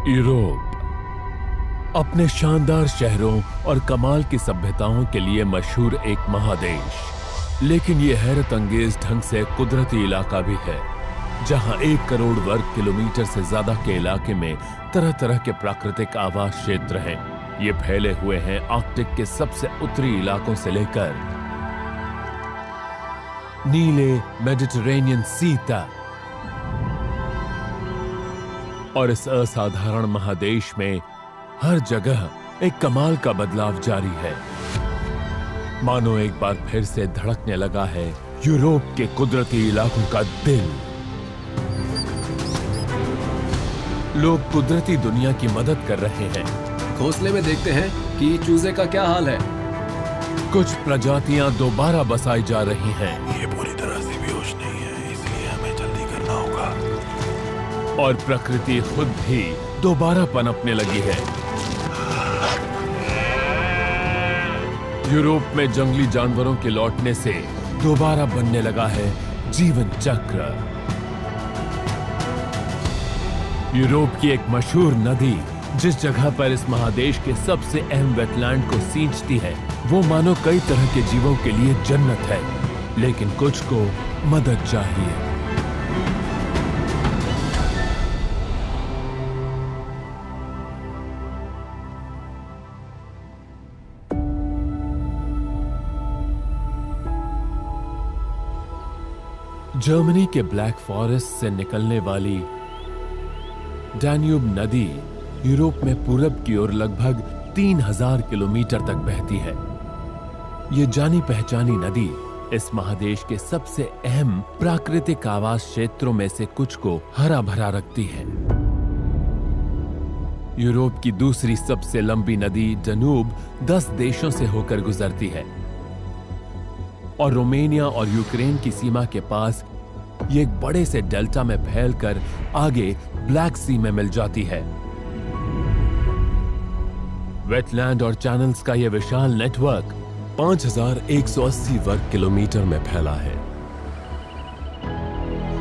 Europe अपने शानदार शहरों और कमाल की सभ्यताओं के लिए मशहूर एक महादेश, लेकिन ये हैरत अंगेज ढंग से कुदरती इलाका भी है, जहां 1 करोड़ वर्ग किलोमीटर से ज्यादा के इलाके में तरह तरह के प्राकृतिक आवास क्षेत्र हैं। ये फैले हुए हैं आर्कटिक के सबसे उत्तरी इलाकों से लेकर नीले मेडिटरेनियन सी तक। और इस असाधारण महादेश में हर जगह एक कमाल का बदलाव जारी है। मानो एक बार फिर से धड़कने लगा है यूरोप के कुदरती इलाकों का दिल। लोग कुदरती दुनिया की मदद कर रहे हैं। घोंसले में देखते हैं कि चूजे का क्या हाल है। कुछ प्रजातियां दोबारा बसाई जा रही हैं। ये पूरी तरह से बेहोश नहीं है, इसलिए हमें जल्दी करना होगा। और प्रकृति खुद भी दोबारा पनपने लगी है। यूरोप में जंगली जानवरों के लौटने से दोबारा बनने लगा है जीवन चक्र। यूरोप की एक मशहूर नदी जिस जगह पर इस महादेश के सबसे अहम वेटलैंड को सींचती है, वो मानो कई तरह के जीवों के लिए जन्नत है, लेकिन कुछ को मदद चाहिए। जर्मनी के ब्लैक फॉरेस्ट से निकलने वाली डैन्यूब नदी यूरोप में पूरब की ओर लगभग 3000 किलोमीटर तक बहती है। ये जानी पहचानी नदी इस महादेश के सबसे अहम प्राकृतिक आवास क्षेत्रों में से कुछ को हरा भरा रखती है। यूरोप की दूसरी सबसे लंबी नदी डनूब 10 देशों से होकर गुजरती है और रोमानिया और यूक्रेन की सीमा के पास ये एक बड़े से डेल्टा में फैलकर आगे ब्लैक सी में मिल जाती है। वेटलैंड और चैनल्स का यह विशाल नेटवर्क 5180 वर्ग किलोमीटर में फैला है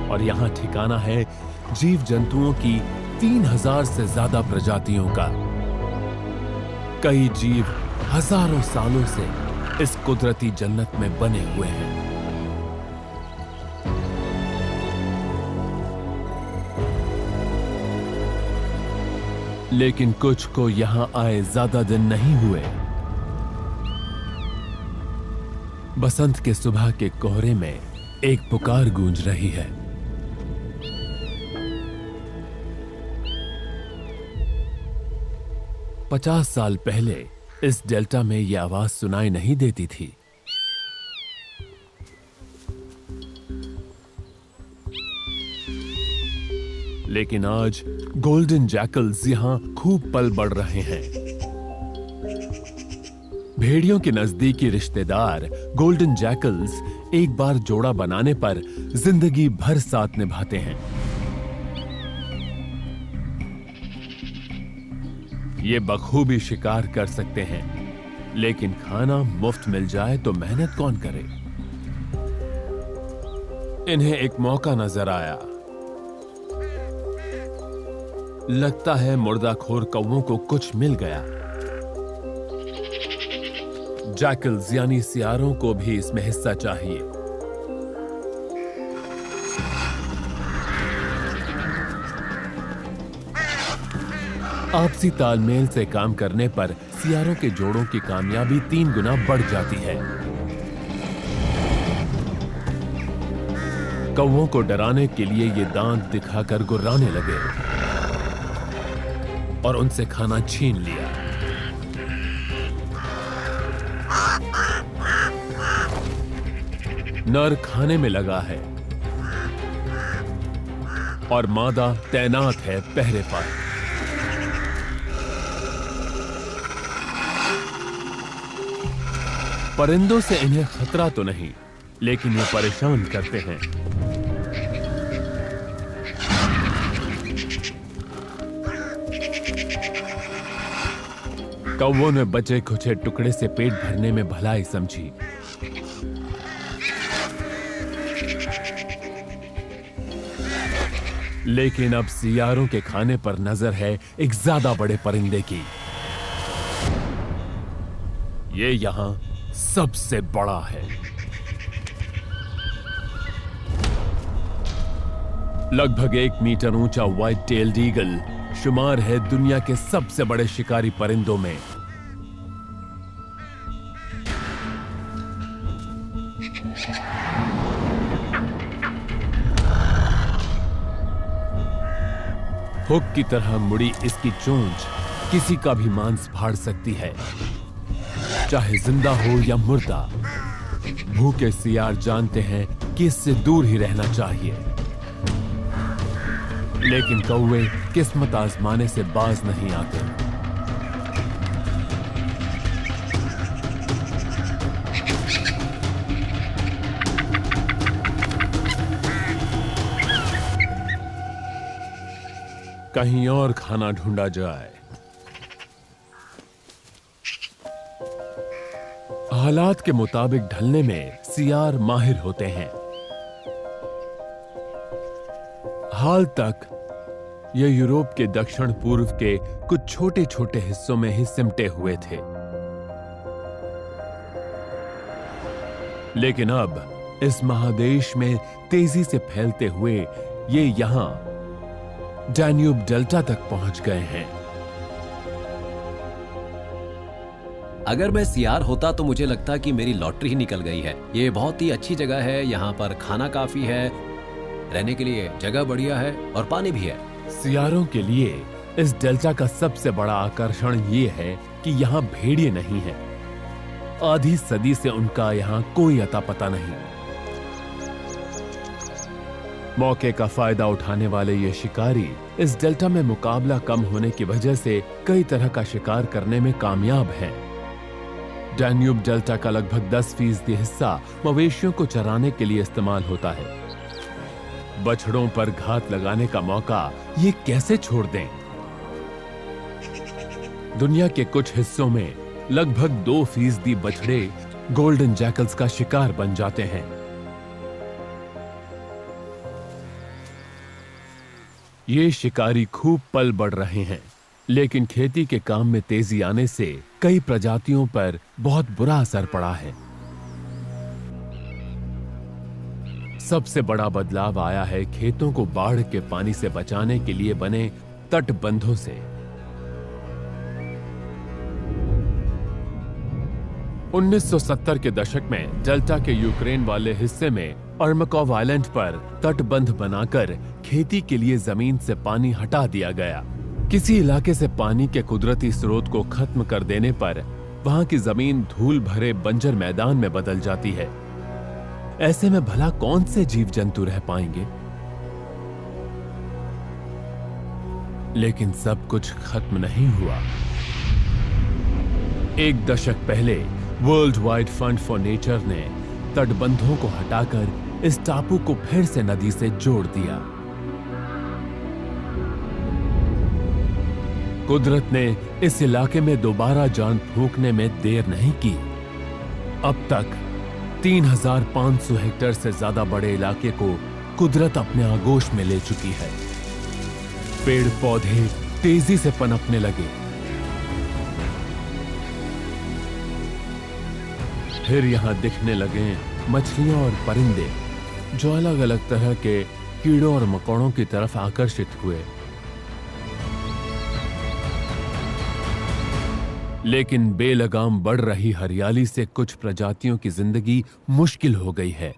और यहां ठिकाना है जीव जंतुओं की 3000 से ज्यादा प्रजातियों का। कई जीव हजारों सालों से इस कुदरती जन्नत में बने हुए हैं। लेकिन कुछ को यहां आए ज्यादा दिन नहीं हुए। बसंत के सुबह के कोहरे में एक पुकार गूंज रही है। पचास साल पहले इस डेल्टा में यह आवाज सुनाई नहीं देती थी। लेकिन आज गोल्डन जैकल्स यहां खूब पल बढ़ रहे हैं। भेड़ियों के नजदीकी रिश्तेदार गोल्डन जैकल्स एक बार जोड़ा बनाने पर जिंदगी भर साथ निभाते हैं। ये बखूबी शिकार कर सकते हैं, लेकिन खाना मुफ्त मिल जाए तो मेहनत कौन करे। इन्हें एक मौका नजर आया। लगता है मुर्दाखोर कौवों को कुछ मिल गया। जैकल्स यानी सियारों को भी इसमें हिस्सा चाहिए। आपसी तालमेल से काम करने पर सियारों के जोड़ों की कामयाबी 3 गुना बढ़ जाती है। कौवों को डराने के लिए ये दांत दिखाकर गुर्राने लगे और उनसे खाना छीन लिया। नर खाने में लगा है और मादा तैनात है पहरे पर। परिंदों से इन्हें खतरा तो नहीं, लेकिन ये परेशान करते हैं। कौवों ने बचे खुचे टुकड़े से पेट भरने में भलाई समझी। लेकिन अब सियारों के खाने पर नजर है एक ज्यादा बड़े परिंदे की। ये यहां सबसे बड़ा है। लगभग 1 मीटर ऊंचा व्हाइट टेल्ड ईगल शुमार है दुनिया के सबसे बड़े शिकारी परिंदों में। हुक की तरह मुड़ी इसकी चोंच किसी का भी मांस फाड़ सकती है, चाहे जिंदा हो या मुर्दा। भूखे सियार जानते हैं कि इससे दूर ही रहना चाहिए, लेकिन कौवे किस्मत आजमाने से बाज नहीं आते। कहीं और खाना ढूंढा जाए। हालात के मुताबिक ढलने में सियार माहिर होते हैं। हाल तक ये यूरोप के दक्षिण पूर्व के कुछ छोटे छोटे हिस्सों में ही सिमटे हुए थे, लेकिन अब इस महादेश में तेजी से फैलते हुए ये यहां डैन्यूब डेल्टा तक पहुंच गए हैं। अगर मैं सियार होता तो मुझे लगता कि मेरी लॉटरी ही निकल गई है। ये बहुत ही अच्छी जगह है, यहाँ पर खाना काफी है, रहने के लिए जगह बढ़िया है और पानी भी है। सियारों के लिए इस डेल्टा का सबसे बड़ा आकर्षण ये है कि यहाँ भेड़िए नहीं है। आधी सदी से उनका यहाँ कोई अता पता नहीं। मौके का फायदा उठाने वाले ये शिकारी इस डेल्टा में मुकाबला कम होने की वजह से कई तरह का शिकार करने में कामयाब हैं। डैन्यूब डेल्टा का लगभग 10% हिस्सा मवेशियों को चराने के लिए इस्तेमाल होता है। बछड़ों पर घात लगाने का मौका ये कैसे छोड़ दें? दुनिया के कुछ हिस्सों में लगभग 2% बछड़े गोल्डन जैकल्स का शिकार बन जाते हैं। ये शिकारी खूब पल बढ़ रहे हैं, लेकिन खेती के काम में तेजी आने से कई प्रजातियों पर बहुत बुरा असर पड़ा है। सबसे बड़ा बदलाव आया है खेतों को बाढ़ के पानी से बचाने के लिए बने तटबंधों से। 1970 के दशक में डेल्टा के यूक्रेन वाले हिस्से में अर्मकोव आइलैंड पर तटबंध बनाकर खेती के लिए जमीन से पानी हटा दिया गया। किसी इलाके से पानी के कुदरती स्रोत को खत्म कर देने पर वहां की जमीन धूल भरे बंजर मैदान में बदल जाती है। ऐसे में भला कौन से जीव जंतु रह पाएंगे? लेकिन सब कुछ खत्म नहीं हुआ। 1 दशक पहले world wide fund for nature ने तटबंधों को हटाकर इस टापू को फिर से नदी से जोड़ दिया। कुदरत ने इस इलाके में दोबारा जान फूंकने में देर नहीं की। अब तक 3500 हेक्टेयर से ज्यादा बड़े इलाके को कुदरत अपने आगोश में ले चुकी है। पेड़ पौधे तेजी से पनपने लगे। फिर यहां दिखने लगे मछलियां और परिंदे जो अलग अलग तरह के कीड़ों और मकोड़ों की तरफ आकर्षित हुए। लेकिन बेलगाम बढ़ रही हरियाली से कुछ प्रजातियों की जिंदगी मुश्किल हो गई है।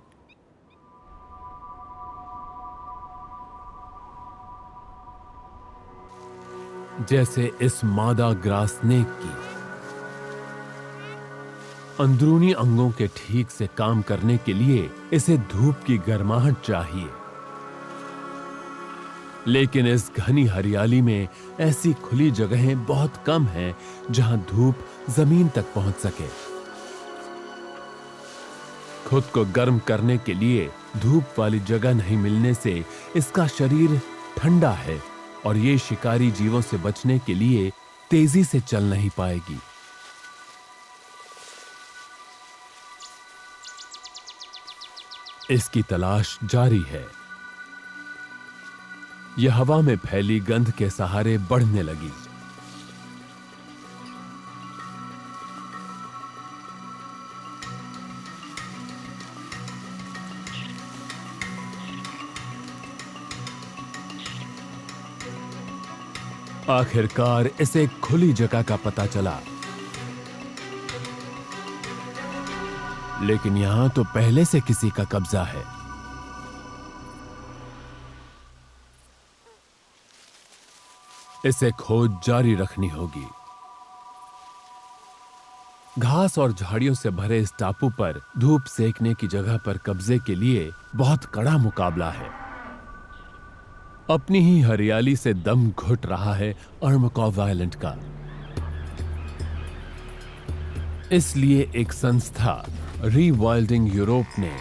जैसे इस मादा ग्रास स्नेक की। अंदरूनी अंगों के ठीक से काम करने के लिए इसे धूप की गर्माहट चाहिए, लेकिन इस घनी हरियाली में ऐसी खुली जगहें बहुत कम हैं जहां धूप जमीन तक पहुंच सके। खुद को गर्म करने के लिए धूप वाली जगह नहीं मिलने से इसका शरीर ठंडा है और ये शिकारी जीवों से बचने के लिए तेजी से चल नहीं पाएगी। इसकी तलाश जारी है। यह हवा में फैली गंध के सहारे बढ़ने लगी। आखिरकार इसे खुली जगह का पता चला, लेकिन यहां तो पहले से किसी का कब्जा है। इसे खोज जारी रखनी होगी। घास और झाड़ियों से भरे इस टापू पर धूप सेकने की जगह पर कब्जे के लिए बहुत कड़ा मुकाबला है। अपनी ही हरियाली से दम घुट रहा है अर्मकोव आइलैंड का। इसलिए एक संस्था रीवाइल्डिंग यूरोप ने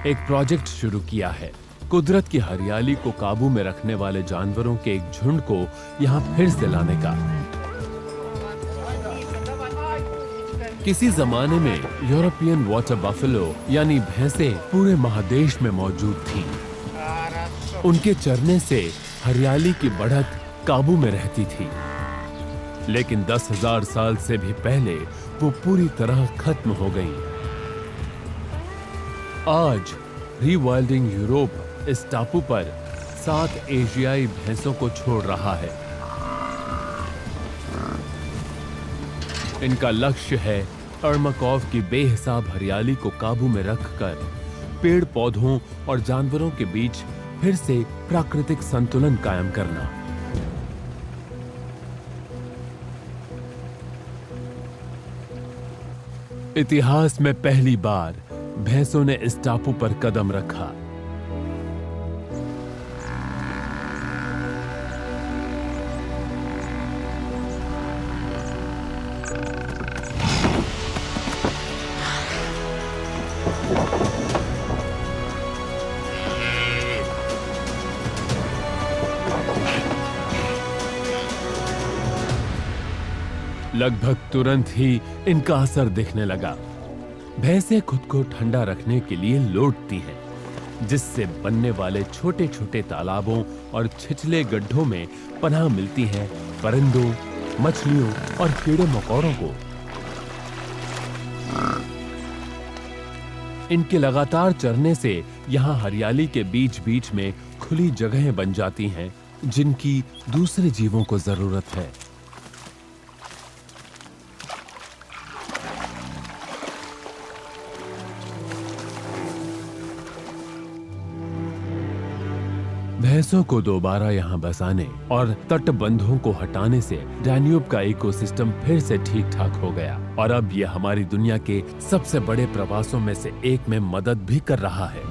एक प्रोजेक्ट शुरू किया है, कुदरत की हरियाली को काबू में रखने वाले जानवरों के एक झुंड को यहां फिर से लाने का। किसी जमाने में यूरोपियन वाटर बफेलो यानी भैंसें पूरे महादेश में मौजूद थीं। उनके चरने से हरियाली की बढ़त काबू में रहती थी, लेकिन 10,000 साल से भी पहले वो पूरी तरह खत्म हो गई। आज रीवाइल्डिंग यूरोप इस टापू पर 7 एशियाई भैंसों को छोड़ रहा है। इनका लक्ष्य है अर्मकोव की बेहिसाब हरियाली को काबू में रखकर पेड़ पौधों और जानवरों के बीच फिर से प्राकृतिक संतुलन कायम करना। इतिहास में पहली बार भैंसों ने इस टापू पर कदम रखा। लगभग तुरंत ही इनका असर दिखने लगा। भैंसें खुद को ठंडा रखने के लिए लौटती हैं, जिससे बनने वाले छोटे छोटे तालाबों और छिछले गड्ढों में पनाह मिलती है परिंदों, मछलियों और कीड़े मकोड़ों को। इनके लगातार चरने से यहां हरियाली के बीच बीच में खुली जगहें बन जाती हैं, जिनकी दूसरे जीवों को जरूरत है। भैंसों को दोबारा यहाँ बसाने और तटबंधों को हटाने से डैन्यूब का इकोसिस्टम फिर से ठीक ठाक हो गया और अब यह हमारी दुनिया के सबसे बड़े प्रवासों में से एक में मदद भी कर रहा है।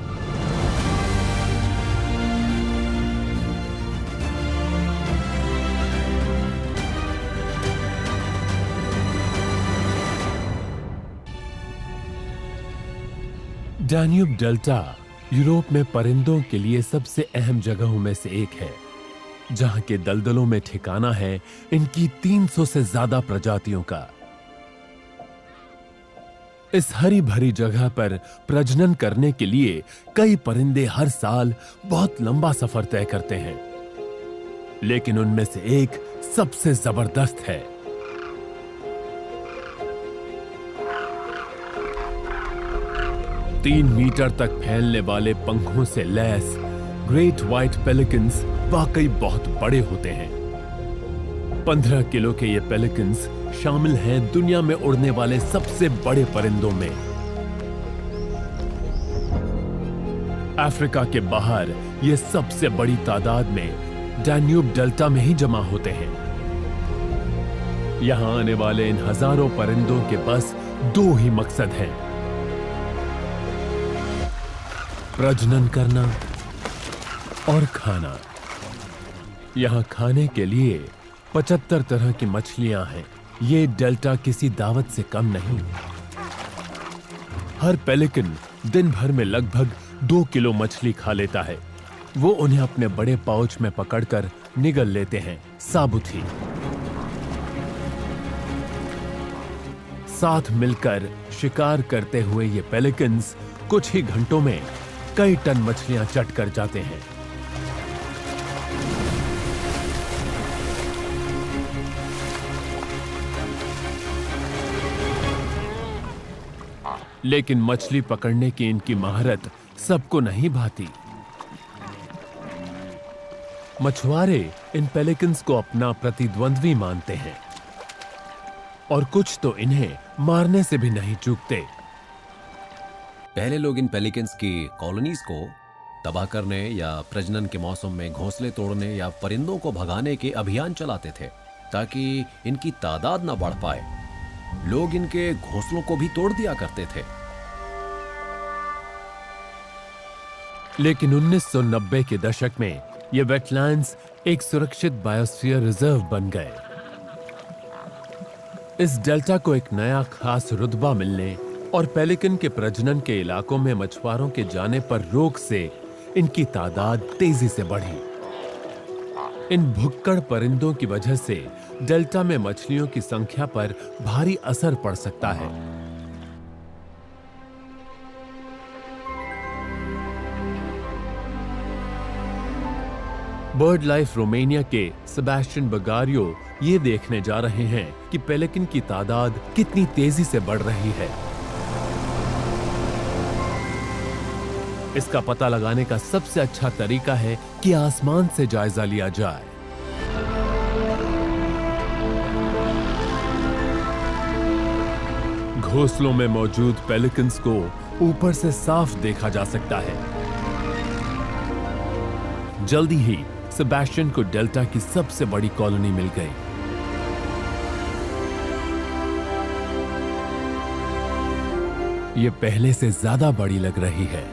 डैन्यूब डेल्टा यूरोप में परिंदों के लिए सबसे अहम जगहों में से एक है, जहां के दलदलों में ठिकाना है इनकी 300 से ज्यादा प्रजातियों का। इस हरी भरी जगह पर प्रजनन करने के लिए कई परिंदे हर साल बहुत लंबा सफर तय करते हैं, लेकिन उनमें से एक सबसे जबरदस्त है। तीन मीटर तक फैलने वाले पंखों से लैस ग्रेट व्हाइट पेलिकन्स वाकई बहुत बड़े होते हैं। 15 किलो के ये पेलिकन्स शामिल हैं दुनिया में उड़ने वाले सबसे बड़े परिंदों में। अफ्रीका के बाहर ये सबसे बड़ी तादाद में डैन्यूब डेल्टा में ही जमा होते हैं। यहां आने वाले इन हजारों परिंदों के बस 2 ही मकसद हैं, प्रजनन करना और खाना। यहां खाने के लिए 75 तरह की मछलियां हैं। ये डेल्टा किसी दावत से कम नहीं। हर पेलिकन दिन भर में लगभग 2 किलो मछली खा लेता है। वो उन्हें अपने बड़े पाउच में पकड़कर निगल लेते हैं, साबुत ही। साथ मिलकर शिकार करते हुए ये पेलिकन्स कुछ ही घंटों में कई टन मछलियां चट कर जाते हैं। लेकिन मछली पकड़ने की इनकी महारत सबको नहीं भाती। मछुआरे इन पेलिकन्स को अपना प्रतिद्वंद्वी मानते हैं और कुछ तो इन्हें मारने से भी नहीं चूकते। पहले लोग इन पेलिकन्स की कॉलोनीज को तबाह करने या प्रजनन के मौसम में घोंसले तोड़ने या परिंदों को भगाने के अभियान चलाते थे ताकि इनकी तादाद न बढ़ पाए। लोग इनके घोंसलों को भी तोड़ दिया करते थे। लेकिन 1990 के दशक में ये वेटलैंड्स एक सुरक्षित बायोस्फीयर रिजर्व बन गए। इस डेल्टा को एक नया खास रुतबा मिलने और पेलिकन के प्रजनन के इलाकों में मछुआरों के जाने पर रोक से इनकी तादाद तेजी से बढ़ी। इन भुक्कड़ परिंदों की वजह से डेल्टा में मछलियों की संख्या पर भारी असर पड़ सकता है। बर्ड लाइफ रोमानिया के सेबेस्टियन बगारियो ये देखने जा रहे हैं कि पेलिकन की तादाद कितनी तेजी से बढ़ रही है। इसका पता लगाने का सबसे अच्छा तरीका है कि आसमान से जायजा लिया जाए। घोंसलों में मौजूद पेलिकन्स को ऊपर से साफ देखा जा सकता है। जल्दी ही सेबेस्टियन को डेल्टा की सबसे बड़ी कॉलोनी मिल गई। ये पहले से ज्यादा बड़ी लग रही है।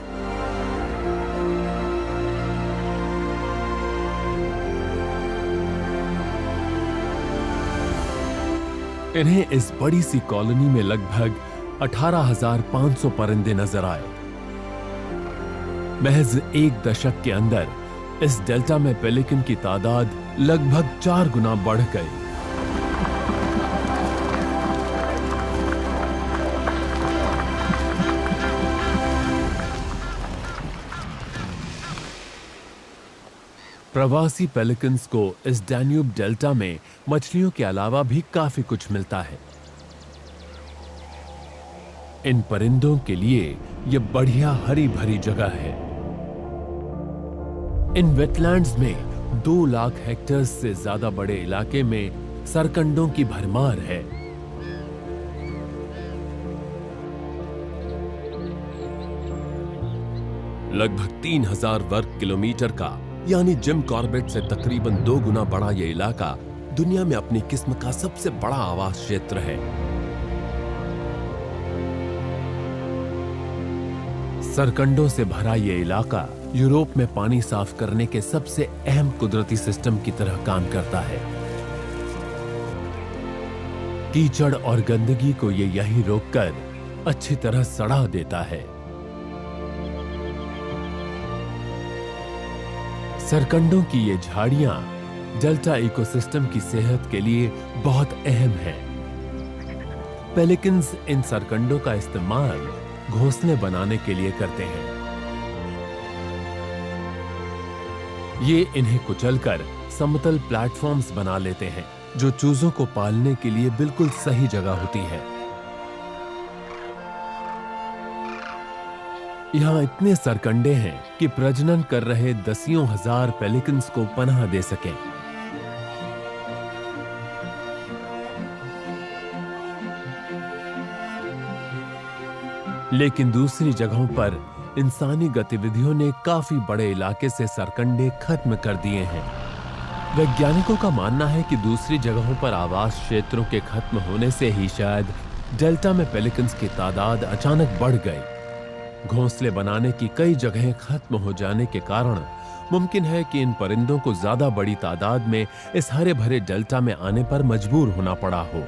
इन्हें इस बड़ी सी कॉलोनी में लगभग 18,500 परिंदे नजर आए। महज एक दशक के अंदर इस डेल्टा में पेलिकन की तादाद लगभग 4 गुना बढ़ गई। प्रवासी पेलिकन्स को इस डैन्यूब डेल्टा में मछलियों के अलावा भी काफी कुछ मिलता है। इन परिंदों के लिए यह बढ़िया हरी भरी जगह है। इन वेटलैंड्स में 2 लाख हेक्टेयर से ज्यादा बड़े इलाके में सरकंडों की भरमार है। लगभग 3000 वर्ग किलोमीटर का यानी जिम कॉर्बेट से तकरीबन 2 गुना बड़ा यह इलाका दुनिया में अपनी किस्म का सबसे बड़ा आवास क्षेत्र है। सरकंडों से भरा यह इलाका यूरोप में पानी साफ करने के सबसे अहम कुदरती सिस्टम की तरह काम करता है। कीचड़ और गंदगी को ये यहीं रोककर अच्छी तरह सड़ा देता है। सरकंडों की ये झाड़ियां डेल्टा इकोसिस्टम की सेहत के लिए बहुत अहम है। पेलिकन्स इन सरकंडों का इस्तेमाल घोंसले बनाने के लिए करते हैं। ये इन्हें कुचलकर समतल प्लेटफॉर्म्स बना लेते हैं, जो चूजों को पालने के लिए बिल्कुल सही जगह होती है। यहां इतने सरकंडे हैं कि प्रजनन कर रहे दसियों हजार पेलिकन्स को पनाह दे सकें। लेकिन दूसरी जगहों पर इंसानी गतिविधियों ने काफी बड़े इलाके से सरकंडे खत्म कर दिए हैं। वैज्ञानिकों का मानना है कि दूसरी जगहों पर आवास क्षेत्रों के खत्म होने से ही शायद डेल्टा में पेलिकन्स की तादाद अचानक बढ़ गई। घोंसले बनाने की कई जगहें खत्म हो जाने के कारण मुमकिन है कि इन परिंदों को ज्यादा बड़ी तादाद में इस हरे भरे डेल्टा में आने पर मजबूर होना पड़ा हो।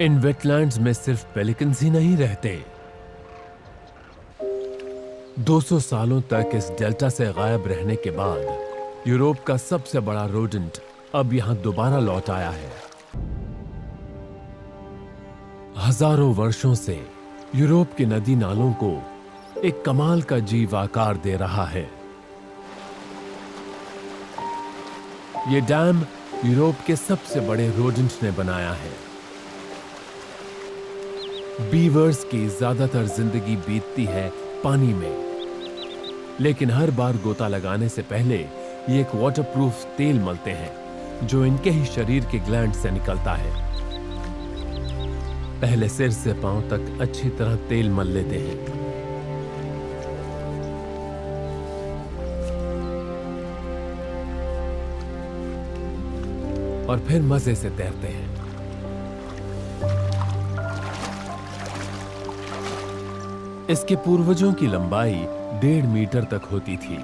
इन वेटलैंड्स में सिर्फ पेलिकन्स ही नहीं रहते। 200 सालों तक इस डेल्टा से गायब रहने के बाद यूरोप का सबसे बड़ा रोडेंट अब यहां दोबारा लौट आया है। हजारों वर्षों से यूरोप के नदी नालों को एक कमाल का जीव आकार दे रहा है। ये डैम यूरोप के सबसे बड़े रोडेंट ने बनाया है। बीवर्स की ज्यादातर जिंदगी बीतती है पानी में, लेकिन हर बार गोता लगाने से पहले ये एक वाटरप्रूफ तेल मलते हैं जो इनके ही शरीर के ग्लैंड से निकलता है। पहले सिर से पांव तक अच्छी तरह तेल मल लेते हैं। और फिर मजे से तैरते हैं। इसके पूर्वजों की लंबाई 1.5 मीटर तक होती थी।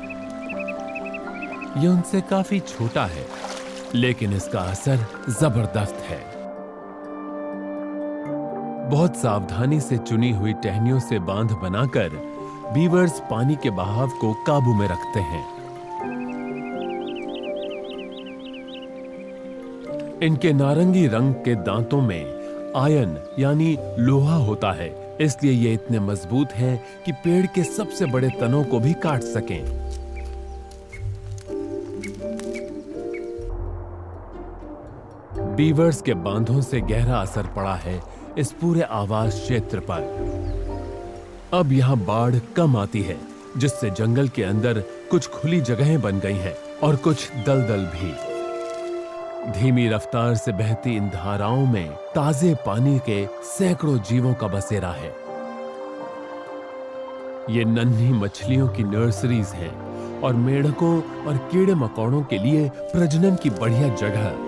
यह उनसे काफी छोटा है, लेकिन इसका असर जबरदस्त है। बहुत सावधानी से चुनी हुई टहनियों से बांध बनाकर बीवर्स पानी के बहाव को काबू में रखते हैं। इनके नारंगी रंग के दांतों में आयन यानी लोहा होता है, इसलिए ये इतने मजबूत हैं कि पेड़ के सबसे बड़े तनों को भी काट सकें। बीवर्स के बांधों से गहरा असर पड़ा है इस पूरे आवास क्षेत्र पर। अब यहां बाढ़ कम आती है, जिससे जंगल के अंदर कुछ खुली जगहें बन गई हैं और कुछ दलदल भी। धीमी रफ्तार से बहती इन धाराओं में ताजे पानी के सैकड़ों जीवों का बसेरा है। ये नन्ही मछलियों की नर्सरीज हैं और मेढकों और कीड़े मकोड़ों के लिए प्रजनन की बढ़िया जगह।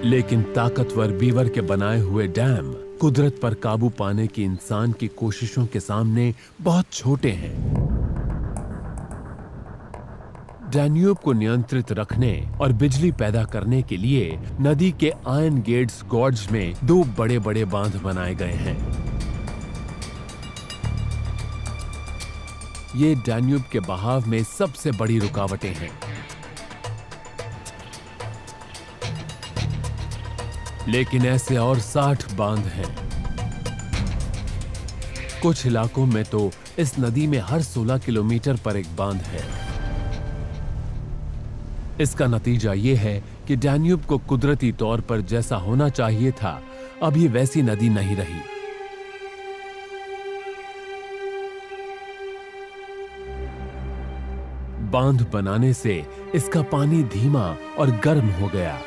लेकिन ताकतवर बीवर के बनाए हुए डैम कुदरत पर काबू पाने की इंसान की कोशिशों के सामने बहुत छोटे हैं। डैन्यूब को नियंत्रित रखने और बिजली पैदा करने के लिए नदी के आयन गेट्स गॉर्ज में 2 बड़े-बड़े बांध बनाए गए हैं। ये डैन्यूब के बहाव में सबसे बड़ी रुकावटें हैं। लेकिन ऐसे और 60 बांध हैं। कुछ इलाकों में तो इस नदी में हर 16 किलोमीटर पर एक बांध है। इसका नतीजा यह है कि डैन्यूब को कुदरती तौर पर जैसा होना चाहिए था, अभी वैसी नदी नहीं रही। बांध बनाने से इसका पानी धीमा और गर्म हो गया।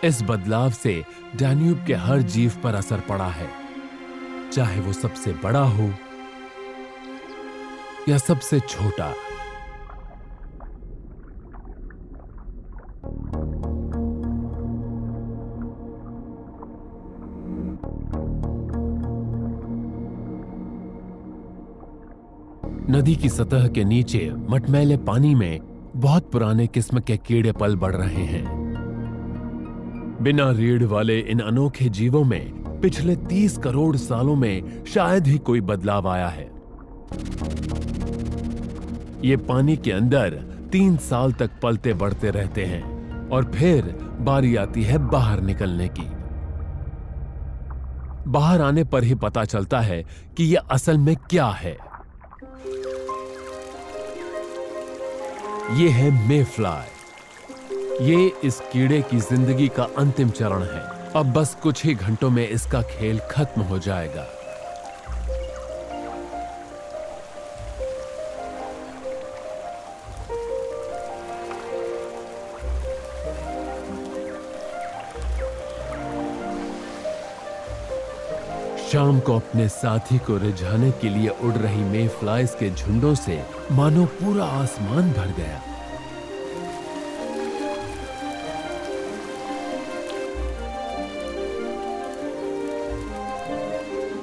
इस बदलाव से डैन्यूब के हर जीव पर असर पड़ा है, चाहे वो सबसे बड़ा हो या सबसे छोटा। नदी की सतह के नीचे मटमैले पानी में बहुत पुराने किस्म के कीड़े पल बढ़ रहे हैं। बिना रीढ़ वाले इन अनोखे जीवों में पिछले 30 करोड़ सालों में शायद ही कोई बदलाव आया है। ये पानी के अंदर 3 साल तक पलते बढ़ते रहते हैं और फिर बारी आती है बाहर निकलने की। बाहर आने पर ही पता चलता है कि ये असल में क्या है। ये है मेफ्लाई। ये इस कीड़े की जिंदगी का अंतिम चरण है। अब बस कुछ ही घंटों में इसका खेल खत्म हो जाएगा। शाम को अपने साथी को रिझाने के लिए उड़ रही मेफ्लाइज के झुंडों से मानो पूरा आसमान भर गया।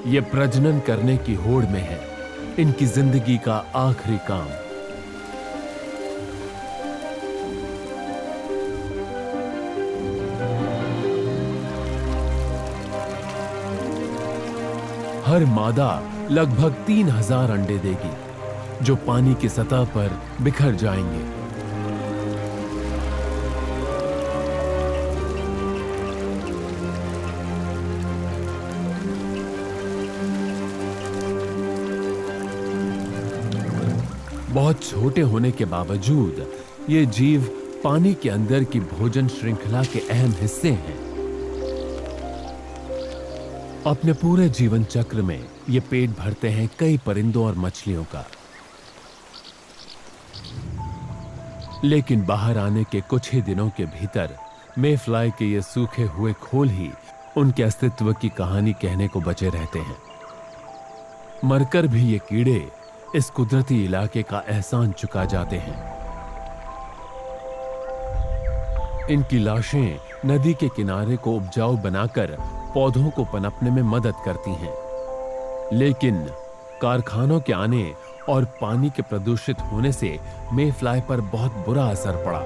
ये प्रजनन करने की होड़ में है, इनकी जिंदगी का आखिरी काम। हर मादा लगभग 3000 अंडे देगी, जो पानी की सतह पर बिखर जाएंगे। बहुत छोटे होने के बावजूद ये जीव पानी के अंदर की भोजन श्रृंखला के अहम हिस्से हैं। अपने पूरे जीवन चक्र में ये पेट भरते हैं कई परिंदों और मछलियों का। लेकिन बाहर आने के कुछ ही दिनों के भीतर मे फ्लाई के ये सूखे हुए खोल ही उनके अस्तित्व की कहानी कहने को बचे रहते हैं। मरकर भी ये कीड़े इस कुदरती इलाके का एहसान चुका जाते हैं। इनकी लाशें नदी के किनारे को उपजाऊ बनाकर पौधों को पनपने में मदद करती हैं। लेकिन कारखानों के आने और पानी के प्रदूषित होने से मे फ्लाई पर बहुत बुरा असर पड़ा।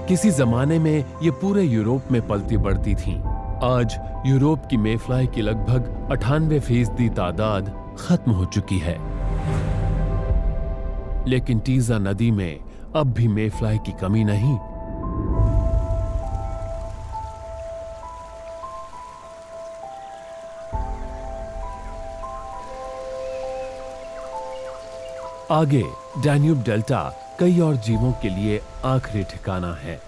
किसी जमाने में ये पूरे यूरोप में पलती बढ़ती थीं। आज यूरोप की मे फ्लाई की लगभग 98% तादाद खत्म हो चुकी है। लेकिन टीजा नदी में अब भी मे फ्लाई की कमी नहीं। आगे डैन्यूब डेल्टा कई और जीवों के लिए आखिरी ठिकाना है।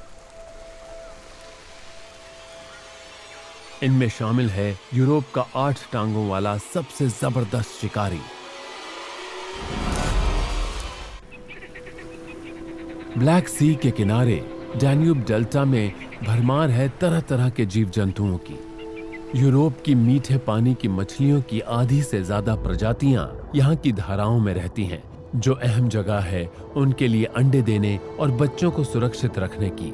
इनमें शामिल है यूरोप का 8 टांगों वाला सबसे जबरदस्त शिकारी। ब्लैक सी के किनारे डैन्यूब डेल्टा में भरमार है तरह तरह के जीव जंतुओं की। यूरोप की मीठे पानी की मछलियों की आधी से ज्यादा प्रजातियां यहाँ की धाराओं में रहती हैं, जो अहम जगह है उनके लिए अंडे देने और बच्चों को सुरक्षित रखने की।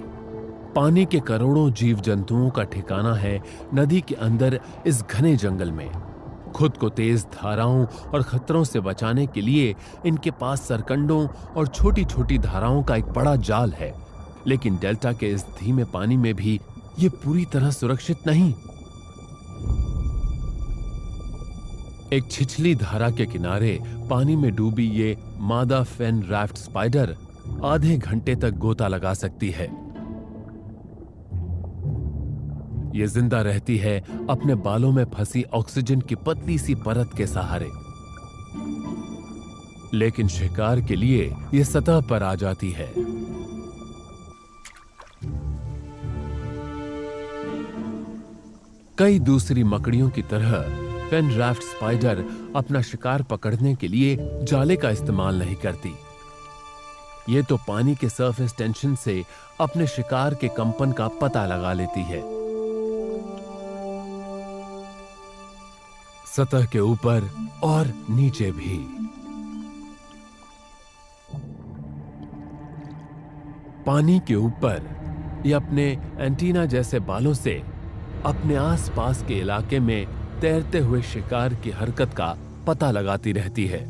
पानी के करोड़ों जीव जंतुओं का ठिकाना है नदी के अंदर इस घने जंगल में। खुद को तेज धाराओं और खतरों से बचाने के लिए इनके पास सरकंडों और छोटी छोटी धाराओं का एक बड़ा जाल है। लेकिन डेल्टा के इस धीमे पानी में भी ये पूरी तरह सुरक्षित नहीं। एक छिछली धारा के किनारे पानी में डूबी ये मादा फेन राफ्ट स्पाइडर आधे घंटे तक गोता लगा सकती है। ये जिंदा रहती है अपने बालों में फंसी ऑक्सीजन की पतली सी परत के सहारे। लेकिन शिकार के लिए ये सतह पर आ जाती है। कई दूसरी मकड़ियों की तरह फेन राफ्ट स्पाइडर अपना शिकार पकड़ने के लिए जाले का इस्तेमाल नहीं करती। ये तो पानी के सरफेस टेंशन से अपने शिकार के कंपन का पता लगा लेती है। सतह के ऊपर और नीचे भी। पानी के ऊपर ये अपने एंटीना जैसे बालों से अपने आसपास के इलाके में तैरते हुए शिकार की हरकत का पता लगाती रहती है।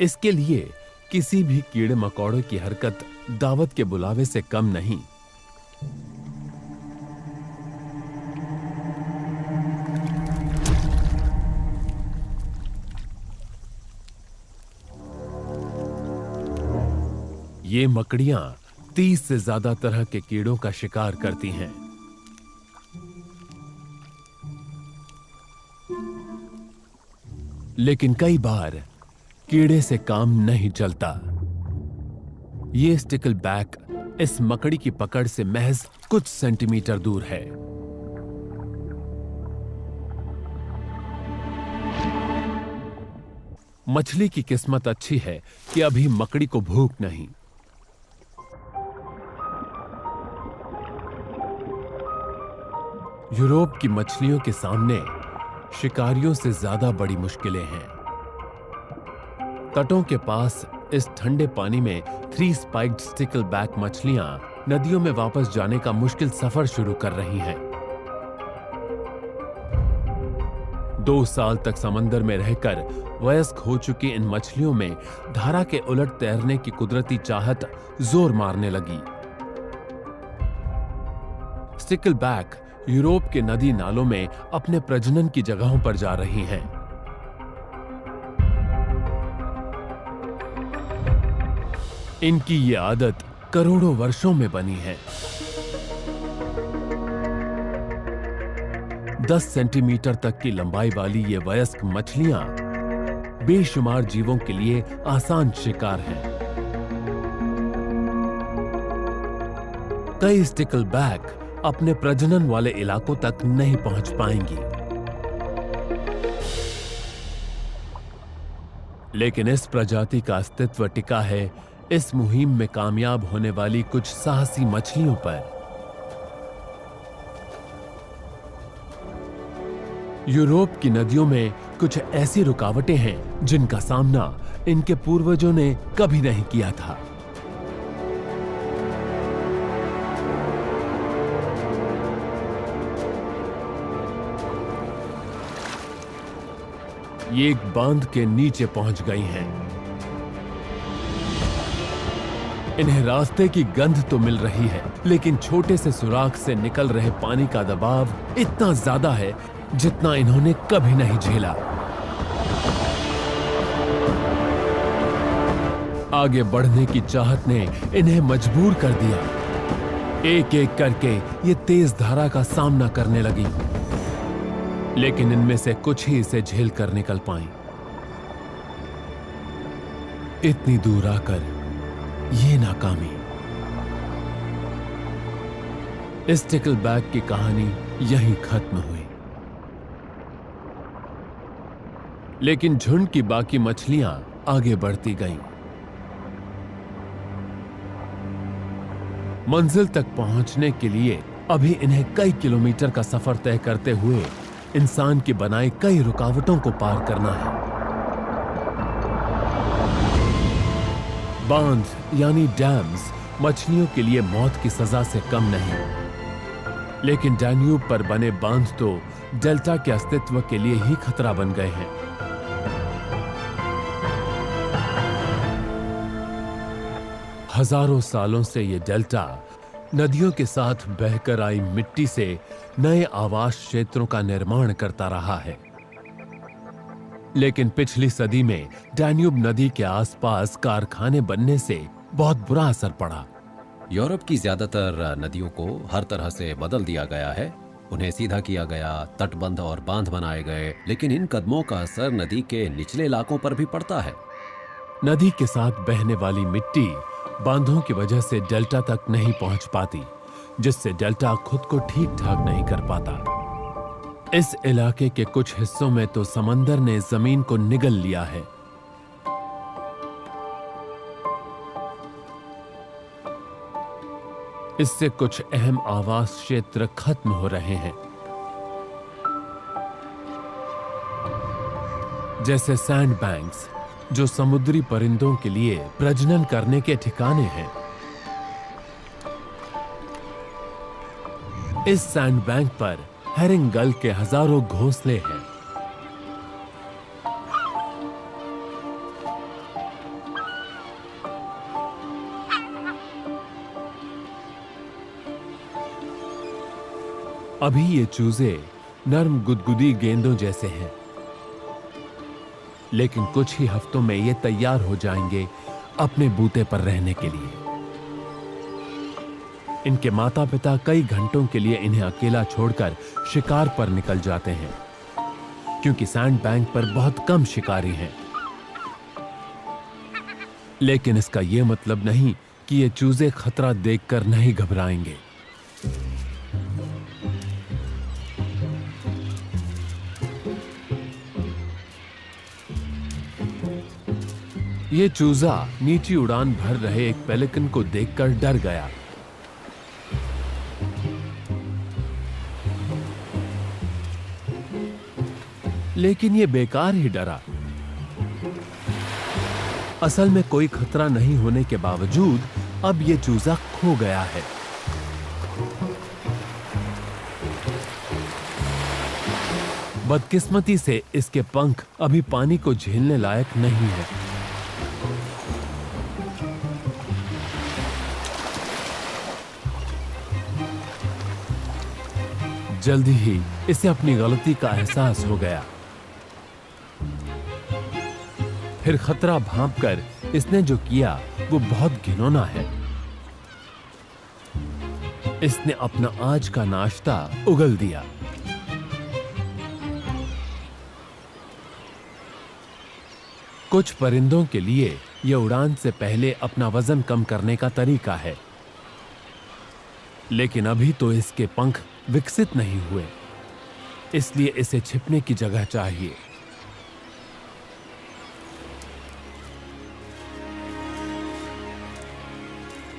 इसके लिए किसी भी कीड़े मकोड़े की हरकत दावत के बुलावे से कम नहीं। ये मकड़ियां 30 से ज्यादा तरह के कीड़ों का शिकार करती हैं। लेकिन कई बार कीड़े से काम नहीं चलता। ये स्टिकलबैक इस मकड़ी की पकड़ से महज कुछ सेंटीमीटर दूर है। मछली की किस्मत अच्छी है कि अभी मकड़ी को भूख नहीं। यूरोप की मछलियों के सामने शिकारियों से ज्यादा बड़ी मुश्किलें हैं। तटों के पास इस ठंडे पानी में 3 स्पाइक्ड स्टिकलबैक मछलियां नदियों में वापस जाने का मुश्किल सफर शुरू कर रही हैं। 2 साल तक समंदर में रहकर वयस्क हो चुकी इन मछलियों में धारा के उलट तैरने की कुदरती चाहत जोर मारने लगी। स्टिकलबैक यूरोप के नदी नालों में अपने प्रजनन की जगहों पर जा रही हैं। इनकी ये आदत करोड़ों वर्षों में बनी है। 10 सेंटीमीटर तक की लंबाई वाली ये वयस्क मछलियां बेशुमार जीवों के लिए आसान शिकार है। कई स्टिकलबैक अपने प्रजनन वाले इलाकों तक नहीं पहुंच पाएंगी, लेकिन इस प्रजाति का अस्तित्व टिका है इस मुहिम में कामयाब होने वाली कुछ साहसी मछलियों पर। यूरोप की नदियों में कुछ ऐसी रुकावटें हैं जिनका सामना इनके पूर्वजों ने कभी नहीं किया था। ये एक बांध के नीचे पहुंच गई हैं। इन्हें रास्ते की गंध तो मिल रही है, लेकिन छोटे से सुराख से निकल रहे पानी का दबाव इतना ज्यादा है जितना इन्होंने कभी नहीं झेला। आगे बढ़ने की चाहत ने इन्हें मजबूर कर दिया। एक एक करके ये तेज धारा का सामना करने लगी, लेकिन इनमें से कुछ ही इसे झेल कर निकल पाई। इतनी दूर आकर ये नाकामी। इस स्टिकलबैक की कहानी यहीं खत्म हुई, लेकिन झुंड की बाकी मछलियां आगे बढ़ती गईं। मंजिल तक पहुंचने के लिए अभी इन्हें कई किलोमीटर का सफर तय करते हुए इंसान की बनाई कई रुकावटों को पार करना है। बांध यानी डैम्स मछलियों के लिए मौत की सजा से कम नहीं, लेकिन डैन्यूब पर बने बांध तो डेल्टा के अस्तित्व के लिए ही खतरा बन गए हैं। हजारों सालों से ये डेल्टा नदियों के साथ बहकर आई मिट्टी से नए आवास क्षेत्रों का निर्माण करता रहा है, लेकिन पिछली सदी में डैन्यूब नदी के आसपास कारखाने बनने से बहुत बुरा असर पड़ा। यूरोप की ज्यादातर नदियों को हर तरह से बदल दिया गया है, उन्हें सीधा किया गया, तटबंध और बांध बनाए गए, लेकिन इन कदमों का असर नदी के निचले इलाकों पर भी पड़ता है। नदी के साथ बहने वाली मिट्टी बांधों की वजह से डेल्टा तक नहीं पहुंच पाती, जिससे डेल्टा खुद को ठीक ठाक नहीं कर पाता। इस इलाके के कुछ हिस्सों में तो समंदर ने जमीन को निगल लिया है। इससे कुछ अहम आवास क्षेत्र खत्म हो रहे हैं, जैसे सैंड बैंक्स, जो समुद्री परिंदों के लिए प्रजनन करने के ठिकाने हैं। इस सैंड बैंक पर हेरिंग गल के हजारों घोंसले हैं। अभी ये चूजे नर्म गुदगुदी गेंदों जैसे हैं, लेकिन कुछ ही हफ्तों में ये तैयार हो जाएंगे अपने बूते पर रहने के लिए। इनके माता पिता कई घंटों के लिए इन्हें अकेला छोड़कर शिकार पर निकल जाते हैं, क्योंकि सैंड बैंक पर बहुत कम शिकारी हैं। लेकिन इसका यह मतलब नहीं कि ये चूजे खतरा देखकर नहीं घबराएंगे। ये चूजा नीची उड़ान भर रहे एक पेलिकन को देखकर डर गया। लेकिन ये बेकार ही डरा। असल में कोई खतरा नहीं होने के बावजूद अब ये चूजा खो गया है। बदकिस्मती से इसके पंख अभी पानी को झेलने लायक नहीं है। जल्दी ही इसे अपनी गलती का एहसास हो गया। फिर खतरा भांपकर इसने जो किया वो बहुत घिनौना है। इसने अपना आज का नाश्ता उगल दिया। कुछ परिंदों के लिए यह उड़ान से पहले अपना वजन कम करने का तरीका है, लेकिन अभी तो इसके पंख विकसित नहीं हुए, इसलिए इसे छिपने की जगह चाहिए।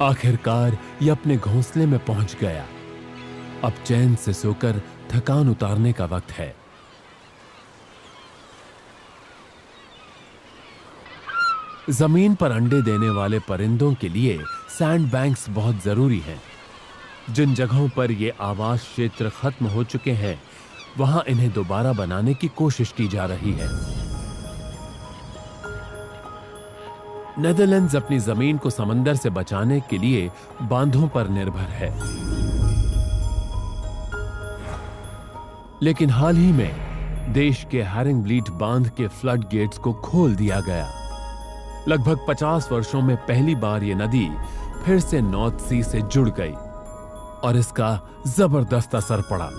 आखिरकार यह अपने घोंसले में पहुंच गया। अब चैन से सोकर थकान उतारने का वक्त है। जमीन पर अंडे देने वाले परिंदों के लिए सैंड बैंक्स बहुत जरूरी हैं। जिन जगहों पर ये आवास क्षेत्र खत्म हो चुके हैं, वहां इन्हें दोबारा बनाने की कोशिश की जा रही है। नेदरलैंड्स अपनी जमीन को समंदर से बचाने के लिए बांधों पर निर्भर है, लेकिन हाल ही में देश के हैरिंगब्लीट बांध के फ्लड गेट्स को खोल दिया गया। लगभग 50 वर्षों में पहली बार यह नदी फिर से नॉर्थ सी से जुड़ गई और इसका जबरदस्त असर पड़ा।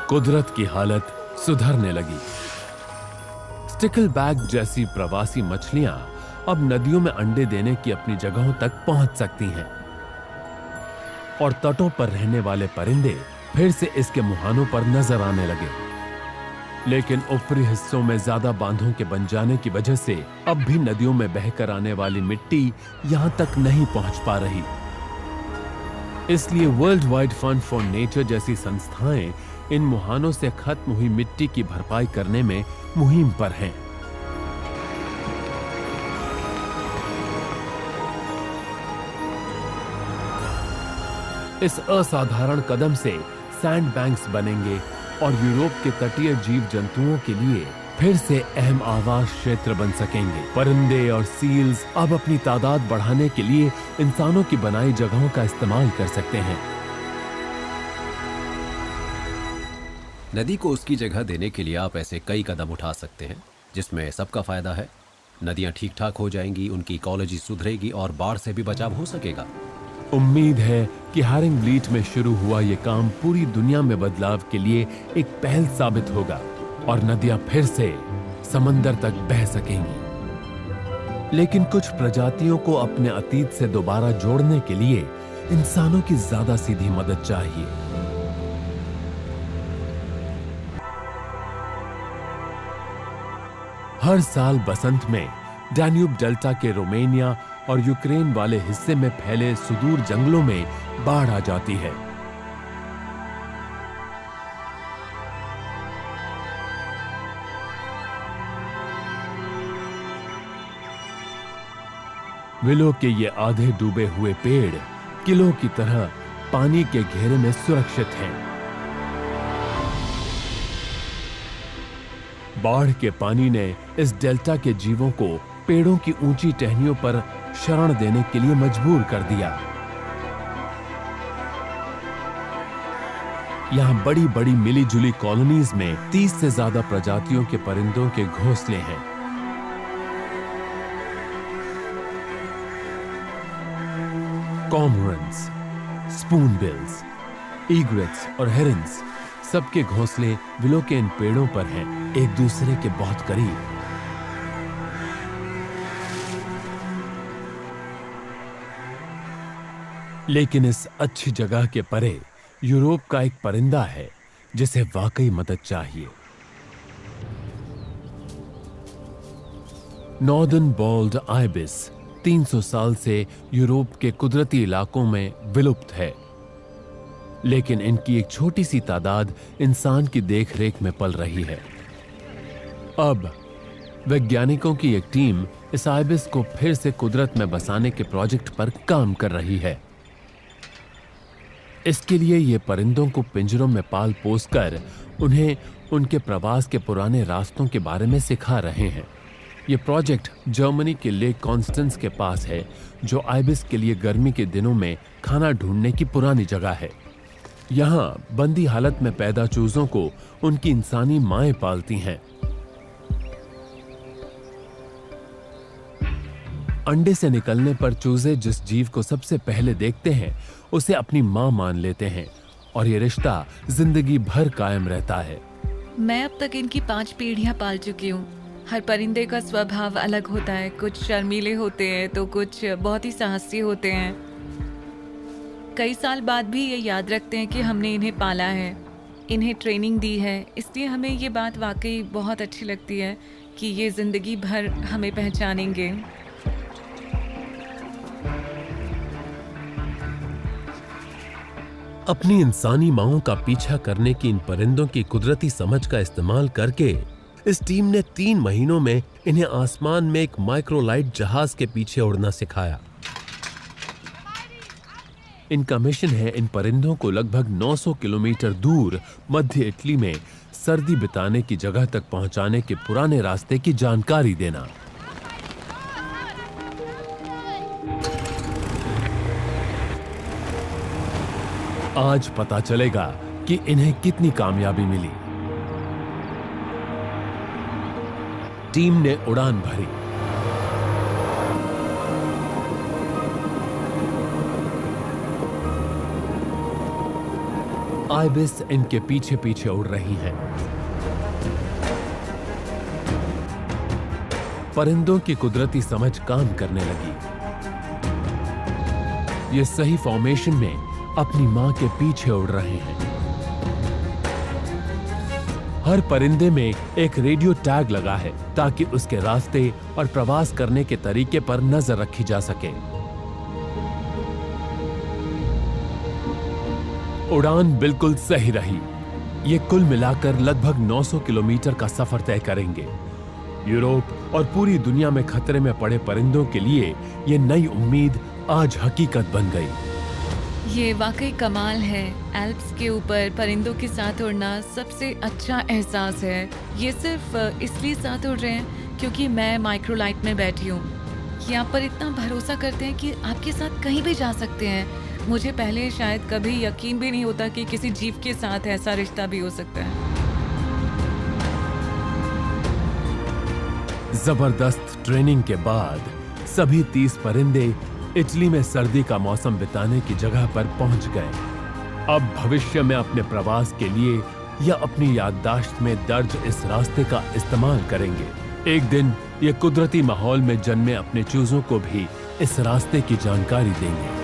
कुदरत की हालत सुधरने लगी। स्टिकलबैक जैसी प्रवासी मछलियां अब नदियों में अंडे देने की अपनी जगहों तक पहुंच सकती हैं और तटों पर रहने वाले परिंदे फिर से इसके मुहानों पर नजर आने लगे। लेकिन ऊपरी हिस्सों में ज्यादा बांधों के बन जाने की वजह से अब भी नदियों में बहकर आने वाली मिट्टी यहां तक नहीं पहुंच पा रही। इसलिए world wide fund for nature जैसी संस्थाएं इन मुहानों से खत्म हुई मिट्टी की भरपाई करने में मुहिम पर हैं। इस असाधारण कदम से सैंड बैंक्स बनेंगे और यूरोप के तटीय जीव जंतुओं के लिए फिर से अहम आवास क्षेत्र बन सकेंगे। परिंदे और सील्स अब अपनी तादाद बढ़ाने के लिए इंसानों की बनाई जगहों का इस्तेमाल कर सकते हैं। नदी को उसकी जगह देने के लिए आप ऐसे कई कदम उठा सकते हैं जिसमें सबका फायदा है। नदियां ठीक ठाक हो जाएंगी, उनकी इकोलॉजी सुधरेगी और बाढ़ से भी बचाव हो सकेगा। उम्मीद है कि हैरिंगब्लीट में शुरू हुआ ये काम पूरी दुनिया में बदलाव के लिए एक पहल साबित होगा और नदियां फिर से समंदर तक बह सकेंगी। लेकिन कुछ प्रजातियों को अपने अतीत से दोबारा जोड़ने के लिए इंसानों की ज्यादा सीधी मदद चाहिए। हर साल बसंत में डैन्यूब डेल्टा के रोमानिया और यूक्रेन वाले हिस्से में फैले सुदूर जंगलों में बाढ़ आ जाती है। विलो के ये आधे डूबे हुए पेड़ किलों की तरह पानी के घेरे में सुरक्षित हैं। बाढ़ के पानी ने इस डेल्टा के जीवों को पेड़ों की ऊंची टहनियों पर शरण देने के लिए मजबूर कर दिया। यहां बड़ी बड़ी मिली जुली कॉलोनीज में 30 से ज्यादा प्रजातियों के परिंदों के घोंसले हैं। कॉर्मोरेंट्स, स्पूनबिल्स, ईग्रेट्स और हेरन्स सबके घोंसले विलो के इन पेड़ों पर हैं, एक दूसरे के बहुत करीब। लेकिन इस अच्छी जगह के परे यूरोप का एक परिंदा है जिसे वाकई मदद चाहिए। नॉर्दर्न बॉल्ड आइबिस 300 साल से यूरोप के कुदरती इलाकों में विलुप्त है, लेकिन इनकी एक छोटी सी तादाद इंसान की देखरेख में पल रही है। अब वैज्ञानिकों की एक टीम इस आइबिस को फिर से कुदरत में बसाने के प्रोजेक्ट पर काम कर रही है। इसके लिए ये परिंदों को पिंजरों में पाल पोस कर उन्हें उनके प्रवास के पुराने रास्तों के बारे में सिखा रहे हैं। ये प्रोजेक्ट जर्मनी के लेक कॉन्स्टेंस के पास है, जो आइबिस के लिए गर्मी के दिनों में खाना ढूंढने की पुरानी जगह है। यहाँ बंदी हालत में पैदा चूजों को उनकी इंसानी माएं पालती हैं। अंडे से निकलने पर चूजे जिस जीव को सबसे पहले देखते हैं उसे अपनी मां मान लेते हैं और ये रिश्ता जिंदगी भर कायम रहता है। मैं अब तक इनकी 5 पीढ़ियां पाल चुकी हूँ। हर परिंदे का स्वभाव अलग होता है, कुछ शर्मीले होते हैं तो कुछ बहुत ही साहसी होते हैं। कई साल बाद भी ये याद रखते हैं कि हमने इन्हें पाला है, इन्हें ट्रेनिंग दी है, इसलिए हमें ये बात वाकई बहुत अच्छी लगती है कि ये जिंदगी भर हमें पहचानेंगे। अपनी इंसानी माओं का पीछा करने की इन परिंदों की कुदरती समझ का इस्तेमाल करके इस टीम ने 3 महीनों में इन्हें आसमान में एक माइक्रोलाइट जहाज के पीछे उड़ना सिखाया। इनका मिशन है इन परिंदों को लगभग 900 किलोमीटर दूर मध्य इटली में सर्दी बिताने की जगह तक पहुंचाने के पुराने रास्ते की जानकारी देना। आज पता चलेगा कि इन्हें कितनी कामयाबी मिली। टीम ने उड़ान भरी। आइबिस इनके पीछे पीछे उड़ रही है। परिंदों की कुदरती समझ काम करने लगी। ये सही फॉर्मेशन में अपनी मां के पीछे उड़ रहे हैं। हर परिंदे में एक रेडियो टैग लगा है ताकि उसके रास्ते और प्रवास करने के तरीके पर नजर रखी जा सके। उड़ान बिल्कुल सही रही। ये कुल मिलाकर लगभग 900 किलोमीटर का सफर तय करेंगे। यूरोप और पूरी दुनिया में खतरे में पड़े परिंदों के लिए ये नई उम्मीद आज हकीकत बन गई। ये वाकई कमाल है। एल्प्स के ऊपर परिंदों के साथ उड़ना सबसे अच्छा एहसास है। ये सिर्फ इसलिए साथ उड़ रहे हैं क्योंकि मैं माइक्रोलाइट में बैठी हूँ। ये आप पर इतना भरोसा करते हैं कि आपके साथ कहीं भी जा सकते हैं। मुझे पहले शायद कभी यकीन भी नहीं होता कि किसी जीव के साथ ऐसा रिश्ता भी हो सकता है। जबरदस्त ट्रेनिंग के बाद सभी 30 परिंदे इटली में सर्दी का मौसम बिताने की जगह पर पहुंच गए। अब भविष्य में अपने प्रवास के लिए या अपनी याददाश्त में दर्ज इस रास्ते का इस्तेमाल करेंगे। एक दिन ये कुदरती माहौल में जन्मे अपने चूजों को भी इस रास्ते की जानकारी देंगे।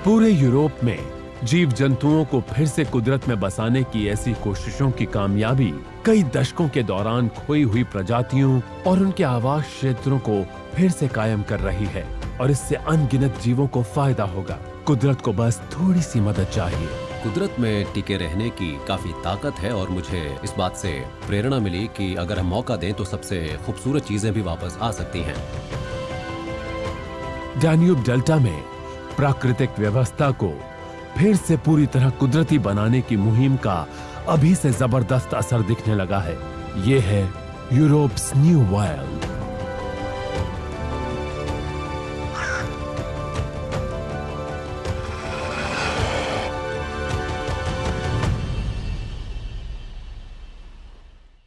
पूरे यूरोप में जीव जंतुओं को फिर से कुदरत में बसाने की ऐसी कोशिशों की कामयाबी कई दशकों के दौरान खोई हुई प्रजातियों और उनके आवास क्षेत्रों को फिर से कायम कर रही है और इससे अनगिनत जीवों को फायदा होगा। कुदरत को बस थोड़ी सी मदद चाहिए। कुदरत में टिके रहने की काफी ताकत है और मुझे इस बात से प्रेरणा मिली कि अगर हम मौका दें तो सबसे खूबसूरत चीजें भी वापस आ सकती हैं। डैन्यूब डेल्टा में प्राकृतिक व्यवस्था को फिर से पूरी तरह कुदरती बनाने की मुहिम का अभी से जबरदस्त असर दिखने लगा है। ये है यूरोप्स न्यू वाइल्ड।